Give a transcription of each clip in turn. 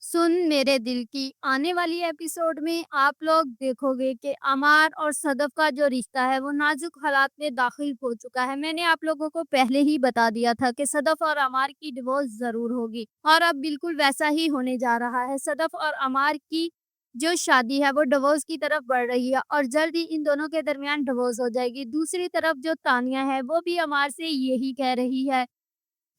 सुन मेरे दिल की आने वाली एपिसोड में आप लोग देखोगे कि अमार और सदफ का जो रिश्ता है वो नाजुक हालात में दाखिल हो चुका है। मैंने आप लोगों को पहले ही बता दिया था कि सदफ और अमार की डिवोर्स जरूर होगी और अब बिल्कुल वैसा ही होने जा रहा है। सदफ और अमार की जो शादी है वो डिवोर्स की तरफ बढ़ रही है और जल्द ही इन दोनों के दरमियान डिवोर्स हो जाएगी। दूसरी तरफ जो तानिया है वो भी अमार से यही कह रही है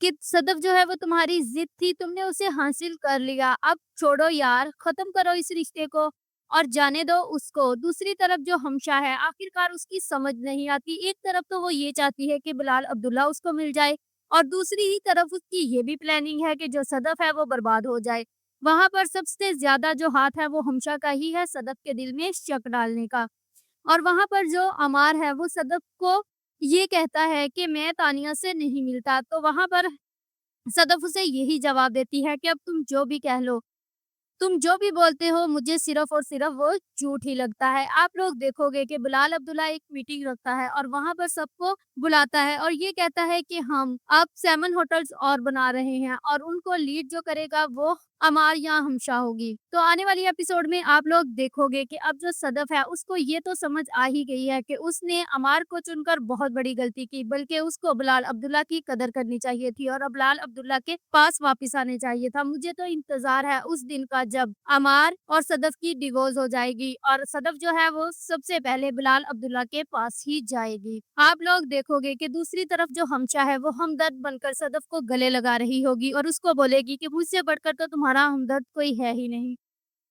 कि सदफ जो है वो तुम्हारी ज़िद थी, तुमने उसे हासिल कर लिया, अब छोड़ो यार, ख़त्म करो इस रिश्ते को और जाने दो उसको। दूसरी तरफ जो हमशा है, आखिरकार उसकी समझ नहीं आती। एक तरफ तो वो ये चाहती है कि बिलाल अब्दुल्ला उसको मिल जाए और दूसरी ही तरफ उसकी ये भी प्लानिंग है कि जो सदफ है वो बर्बाद हो जाए। वहाँ पर सबसे ज़्यादा जो हाथ है वो हमशा का ही है सदफ के दिल में शक डालने का। और वहाँ पर जो अमार है वो सदफ को ये कहता है कि मैं तानिया से नहीं मिलता, तो वहाँ पर सदफ उसे यही जवाब देती है कि अब तुम जो भी कह लो, तुम जो भी बोलते हो मुझे सिर्फ़ और सिर्फ़ वो झूठ ही लगता है। आप लोग देखोगे कि बिलाल अब्दुल्ला एक मीटिंग रखता है और वहाँ पर सबको बुलाता है और ये कहता है कि हम अब 7 होटल्स और बना रहे हैं और उनको लीड जो करेगा वो अमार या हमशा होगी। तो आने वाली एपिसोड में आप लोग देखोगे कि अब जो सदफ है उसको ये तो समझ आ ही गई है कि उसने अमार को चुनकर बहुत बड़ी गलती की, बल्कि उसको बिलाल अब्दुल्ला की कदर करनी चाहिए थी और अब बिलाल अब्दुल्ला के पास वापस आने चाहिए था। मुझे तो इंतज़ार है उस दिन का जब अमार और सदफ की डिवोर्स हो जाएगी और सदफ जो है वो सबसे पहले बिलाल अब्दुल्ला के पास ही जाएगी। आप लोग देखोगे कि दूसरी तरफ जो हमशा है वो हमदर्द बनकर सदफ को गले लगा रही होगी और उसको बोलेगी कि मुझसे बढ़कर तो तुम्हारा हमदर्द कोई है ही नहीं।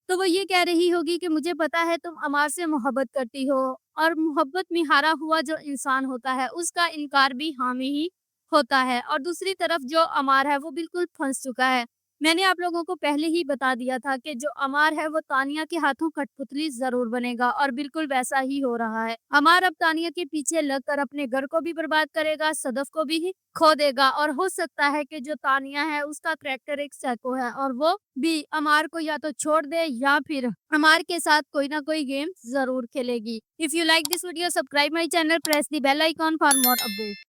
तो वो ये कह रही होगी कि मुझे पता है तुम अमार से मोहब्बत करती हो और मोहब्बत में हारा हुआ जो इंसान होता है उसका इनकार भी हामी ही होता है और दूसरी तरफ जो अमार है वो बिल्कुल फंस चुका है। मैंने आप लोगों को पहले ही बता दिया था कि जो अमार है वो तानिया के हाथों कठपुतली जरूर बनेगा और बिल्कुल वैसा ही हो रहा है। अमार अब तानिया के पीछे लगकर अपने घर को भी बर्बाद करेगा, सदफ को भी खो देगा और हो सकता है कि जो तानिया है उसका करैक्टर एक साइको है और वो भी अमार को या तो छोड़ दे या फिर अमार के साथ कोई ना कोई गेम जरूर खेलेगी। If you like this video, subscribe my channel, press the bell icon for more update.